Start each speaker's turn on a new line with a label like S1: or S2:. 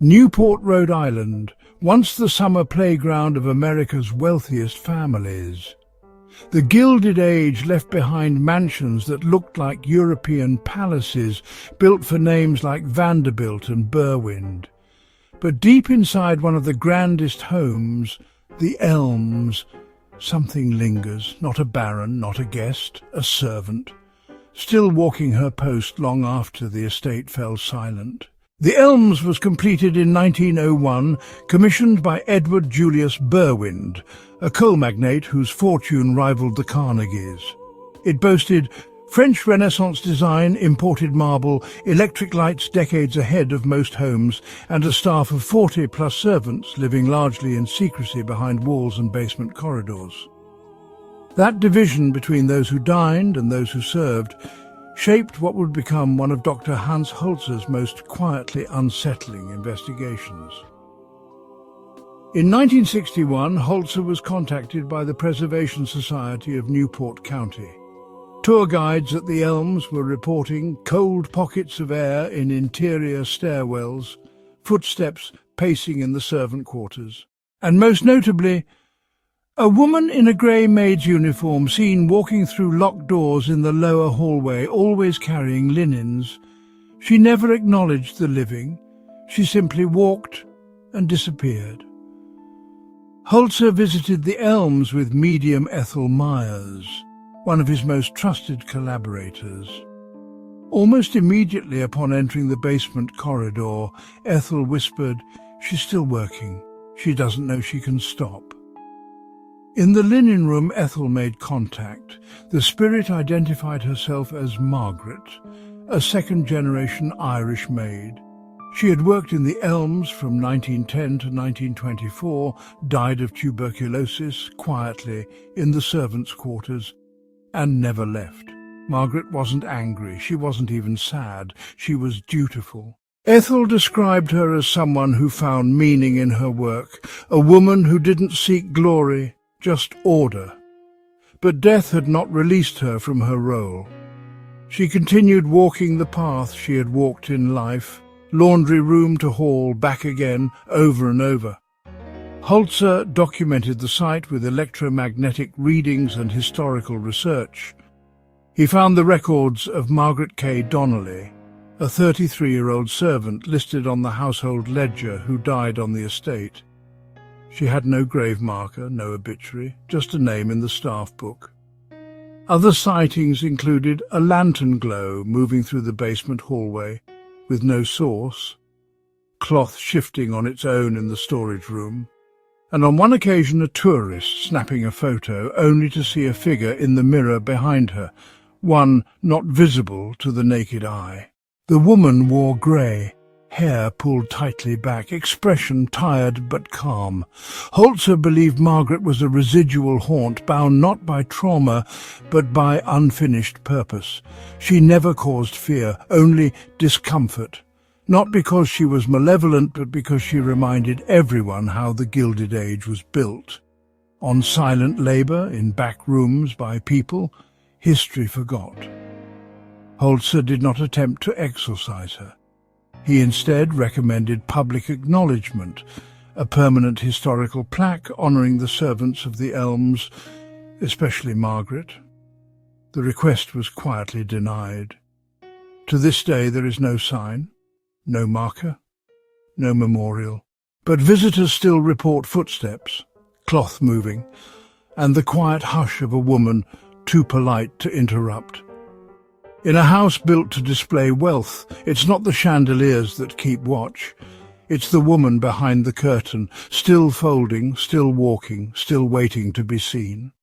S1: Newport, Rhode Island, once the summer playground of America's wealthiest families. The Gilded Age left behind mansions that looked like European palaces built for names like Vanderbilt and Berwind. But deep inside one of the grandest homes, the Elms, something lingers, not a baron, not a guest, a servant, still walking her post long after the estate fell silent. The Elms was completed in 1901, commissioned by Edward Julius Berwind, a coal magnate whose fortune rivaled the Carnegies. It boasted French Renaissance design, imported marble, electric lights decades ahead of most homes, and a staff of 40-plus servants living largely in secrecy behind walls and basement corridors. That division between those who dined and those who served shaped what would become one of Dr. Hans Holzer's most quietly unsettling investigations. In 1961, Holzer was contacted by the Preservation Society of Newport County. Tour guides at the Elms were reporting cold pockets of air in interior stairwells, footsteps pacing in the servant quarters, and most notably, a woman in a grey maid's uniform seen walking through locked doors in the lower hallway, always carrying linens. She never acknowledged the living. She simply walked and disappeared. Holzer visited the Elms with medium Ethel Myers, one of his most trusted collaborators. Almost immediately upon entering the basement corridor, Ethel whispered, "She's still working. She doesn't know she can stop." In the linen room, Ethel made contact. The spirit identified herself as Margaret, a second-generation Irish maid. She had worked in the Elms from 1910 to 1924, died of tuberculosis quietly in the servants' quarters, and never left. Margaret wasn't angry, she wasn't even sad, she was dutiful. Ethel described her as someone who found meaning in her work, a woman who didn't seek glory, just order. But death had not released her from her role. She continued walking the path she had walked in life, laundry room to hall, back again, over and over. Holzer documented the site with electromagnetic readings and historical research. He found the records of Margaret K. Donnelly, a 33-year-old servant listed on the household ledger who died on the estate. She had no grave marker, no obituary, just a name in the staff book. Other sightings included a lantern glow moving through the basement hallway with no source, cloth shifting on its own in the storage room, and on one occasion a tourist snapping a photo only to see a figure in the mirror behind her, one not visible to the naked eye. The woman wore grey, hair pulled tightly back, expression tired but calm. Holzer believed Margaret was a residual haunt bound not by trauma but by unfinished purpose. She never caused fear, only discomfort. Not because she was malevolent, but because she reminded everyone how the Gilded Age was built. On silent labour, in back rooms by people, history forgot. Holzer did not attempt to exorcise her. He instead recommended public acknowledgement, a permanent historical plaque honouring the servants of the Elms, especially Margaret. The request was quietly denied. To this day there is no sign, no marker, no memorial. But visitors still report footsteps, cloth moving, and the quiet hush of a woman too polite to interrupt. In a house built to display wealth, it's not the chandeliers that keep watch. It's the woman behind the curtain, still folding, still walking, still waiting to be seen.